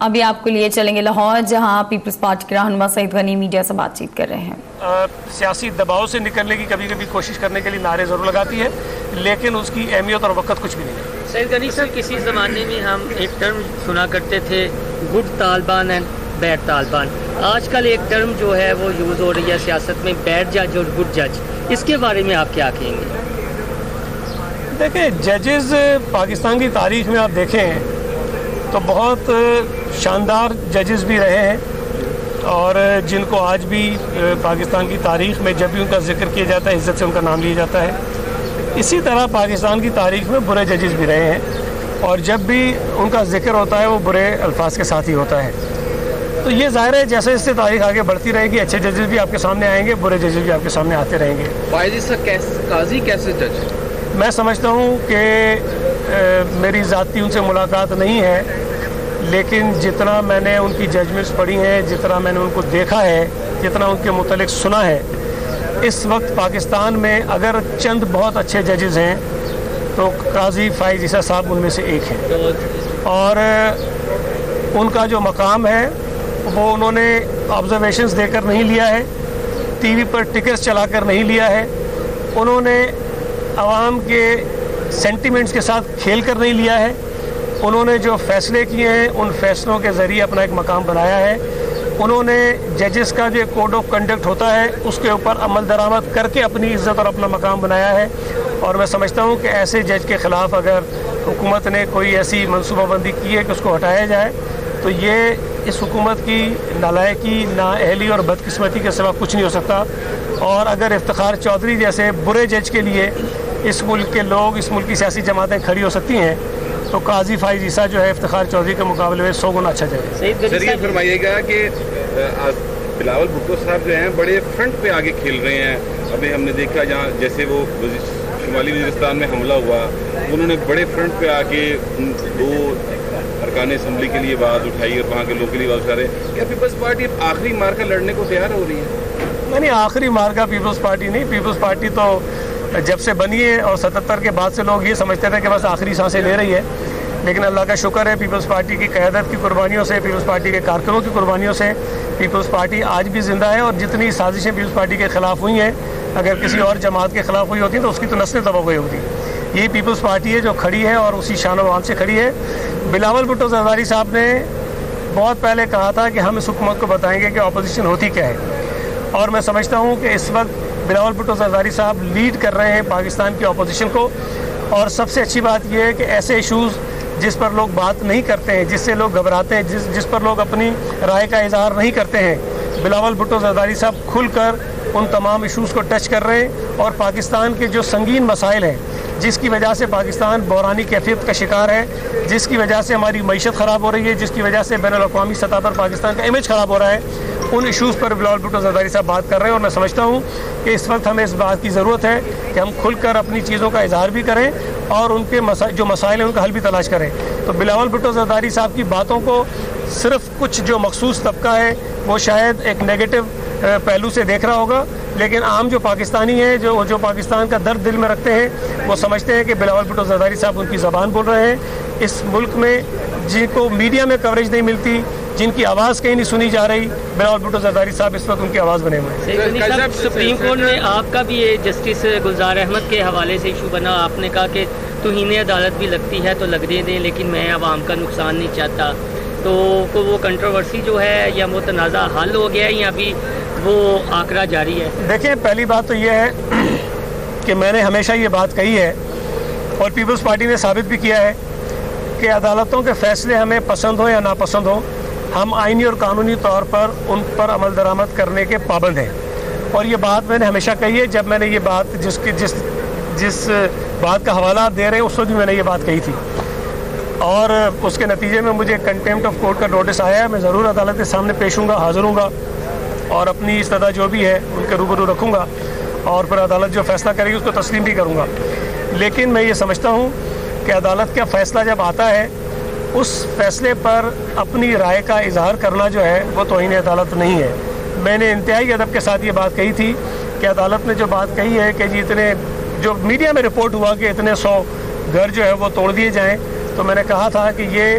ابھی آپ کو لیے چلیں گے لاہور، جہاں پیپلز پارٹی کے رہنما سعید غنی میڈیا سے بات چیت کر رہے ہیں۔ سیاسی دباؤ سے نکلنے کی کبھی کبھی کوشش کرنے کے لیے نعرے ضرور لگاتی ہے، لیکن اس کی اہمیت اور وقت کچھ بھی نہیں ہے۔ سعید غنی صاحب، کسی زمانے میں ہم ایک ٹرم سنا کرتے تھے good Taliban and bad Taliban, آج کل ایک ٹرم جو ہے وہ یوز ہو رہی ہے سیاست میں، بیڈ جج اور گڈ جج، اس کے بارے میں آپ کیا کہیں گے؟ دیکھیں، ججز پاکستان کی تاریخ میں آپ دیکھیں تو بہت شاندار ججز بھی رہے ہیں، اور جن کو آج بھی پاکستان کی تاریخ میں جب بھی ان کا ذکر کیا جاتا ہے عزت سے ان کا نام لیا جاتا ہے۔ اسی طرح پاکستان کی تاریخ میں برے ججز بھی رہے ہیں، اور جب بھی ان کا ذکر ہوتا ہے وہ برے الفاظ کے ساتھ ہی ہوتا ہے۔ تو یہ ظاہر ہے جیسے اس سے تاریخ آگے بڑھتی رہے گی، اچھے ججز بھی آپ کے سامنے آئیں گے، برے ججز بھی آپ کے سامنے آتے رہیں گے۔ قاضی کیسے جج؟ میں سمجھتا ہوں کہ میری ذاتی ان سے ملاقات نہیں ہے، لیکن جتنا میں نے ان کی ججمنٹس پڑھی ہیں، جتنا میں نے ان کو دیکھا ہے، جتنا ان کے متعلق سنا ہے، اس وقت پاکستان میں اگر چند بہت اچھے ججز ہیں تو قاضی فائز عیسیٰ صاحب ان میں سے ایک ہیں، اور ان کا جو مقام ہے وہ انہوں نے آبزرویشنز دے کر نہیں لیا ہے، ٹی وی پر ٹکرز چلا کر نہیں لیا ہے، انہوں نے عوام کے سینٹیمنٹس کے ساتھ کھیل کر نہیں لیا ہے، انہوں نے جو فیصلے کیے ہیں ان فیصلوں کے ذریعے اپنا ایک مقام بنایا ہے، انہوں نے ججز کا جو کوڈ آف کنڈکٹ ہوتا ہے اس کے اوپر عمل درآمد کر کے اپنی عزت اور اپنا مقام بنایا ہے، اور میں سمجھتا ہوں کہ ایسے جج کے خلاف اگر حکومت نے کوئی ایسی منصوبہ بندی کی ہے کہ اس کو ہٹایا جائے تو یہ اس حکومت کی نالائکی، نااہلی اور بدقسمتی کے سوا کچھ نہیں ہو سکتا۔ اور اگر افتخار چودھری جیسے برے جج کے لیے اس ملک کے لوگ، اس ملک کی سیاسی جماعتیں کھڑی ہو سکتی ہیں تو قاضی فائز عیسیٰ جو ہے افتخار چودھری کے مقابلے میں 100 گنا اچھا جائے۔ سر یہ فرمائیے گا کہ بلاول بھٹو صاحب جو ہیں بڑے فرنٹ پہ آگے کھیل رہے ہیں، ابھی ہم نے دیکھا جہاں جیسے وہ شمالی وزیرستان میں حملہ ہوا، انہوں نے بڑے فرنٹ پہ آ کے 2 ارکان اسمبلی کے لیے بات اٹھائی اور وہاں کے لوگوں کے لیے بات اٹھا رہے ہیں۔ کیا پیپلز پارٹی آخری مارکا لڑنے کو تیار ہو رہی ہے؟ نہیں، آخری مارکا پیپلز پارٹی نہیں، پیپلز پارٹی تو جب سے بنی ہے اور 77 کے بعد سے لوگ یہ سمجھتے تھے کہ بس آخری سانسیں لے رہی ہے، لیکن اللہ کا شکر ہے پیپلز پارٹی کی قیادت کی قربانیوں سے، پیپلز پارٹی کے کارکنوں کی قربانیوں سے پیپلز پارٹی آج بھی زندہ ہے، اور جتنی سازشیں پیپلز پارٹی کے خلاف ہوئی ہیں اگر کسی اور جماعت کے خلاف ہوئی ہوتی تو اس کی تو نسلیں تباہ ہوئی ہوتی۔ یہی پیپلز پارٹی ہے جو کھڑی ہے اور اسی شان و عام سے کھڑی ہے۔ بلاول بھٹو زرداری صاحب نے بہت پہلے کہا تھا کہ ہم اس حکومت کو بتائیں گے کہ اپوزیشن ہوتی کیا ہے، اور میں سمجھتا ہوں کہ اس وقت بلاول بھٹو زرداری صاحب لیڈ کر رہے ہیں پاکستان کی اپوزیشن کو، اور سب سے اچھی بات یہ ہے کہ ایسے ایشوز جس پر لوگ بات نہیں کرتے ہیں، جس سے لوگ گھبراتے ہیں، جس پر لوگ اپنی رائے کا اظہار نہیں کرتے ہیں، بلاول بھٹو زرداری صاحب کھل کر ان تمام ایشوز کو ٹچ کر رہے ہیں، اور پاکستان کے جو سنگین مسائل ہیں جس کی وجہ سے پاکستان بحرانی کیفیت کا شکار ہے، جس کی وجہ سے ہماری معیشت خراب ہو رہی ہے، جس کی وجہ سے بین الاقوامی سطح پر پاکستان کا امیج خراب ہو رہا ہے، ان ایشوز پر بلاول بھٹو زرداری صاحب بات کر رہے ہیں، اور میں سمجھتا ہوں کہ اس وقت ہمیں اس بات کی ضرورت ہے کہ ہم کھل کر اپنی چیزوں کا اظہار بھی کریں اور ان کے جو مسائل ہیں ان کا حل بھی تلاش کریں۔ تو بلاول بھٹو زرداری صاحب کی باتوں کو صرف کچھ جو مخصوص طبقہ ہے وہ شاید ایک نیگیٹو پہلو سے دیکھ رہا ہوگا، لیکن عام جو پاکستانی ہیں، جو پاکستان کا درد دل میں رکھتے ہیں، وہ سمجھتے ہیں کہ بلاول بھٹو زرداری صاحب ان کی زبان بول رہے ہیں۔ اس ملک میں جن کو میڈیا میں کوریج نہیں ملتی، جن کی آواز کہیں نہیں سنی جا رہی، بلاول بھٹو زرداری صاحب اس وقت ان کی آواز بنے ہوئے ہیں۔ سپریم کورٹ میں آپ کا بھی یہ جسٹس گلزار احمد کے حوالے سے ایشو بنا، آپ نے کہا کہ توہین عدالت بھی لگتی ہے تو لگنے دیں، لیکن میں عوام کا نقصان نہیں چاہتا، تو وہ کنٹروورسی جو ہے یا وہ تنازع حل ہو گیا ہے یا ابھی وہ آکرا جاری ہے؟ دیکھیں، پہلی بات تو یہ ہے کہ میں نے ہمیشہ یہ بات کہی ہے اور پیپلز پارٹی نے ثابت بھی کیا ہے کہ عدالتوں کے فیصلے ہمیں پسند ہوں یا ناپسند ہوں، ہم آئینی اور قانونی طور پر ان پر عمل درآمد کرنے کے پابند ہیں، اور یہ بات میں نے ہمیشہ کہی ہے۔ جب میں نے یہ بات جس بات کا حوالہ آپ دے رہے ہیں اس وقت بھی میں نے یہ بات کہی تھی، اور اس کے نتیجے میں مجھے کنٹیمپٹ آف کورٹ کا نوٹس آیا ہے۔ میں ضرور عدالت کے سامنے پیش ہوں گا، حاضر ہوں گا، اور اپنی استدعا جو بھی ہے ان کے روبرو رکھوں گا، اور پھر عدالت جو فیصلہ کرے گی اس کو تسلیم بھی کروں گا۔ لیکن میں یہ سمجھتا ہوں کہ عدالت کا فیصلہ جب آتا ہے اس فیصلے پر اپنی رائے کا اظہار کرنا جو ہے وہ توہین عدالت نہیں ہے۔ میں نے انتہائی ادب کے ساتھ یہ بات کہی تھی کہ عدالت نے جو بات کہی ہے کہ جی اتنے جو میڈیا میں رپورٹ ہوا کہ اتنے 100 گھر جو ہے وہ توڑ دیے جائیں، تو میں نے کہا تھا کہ یہ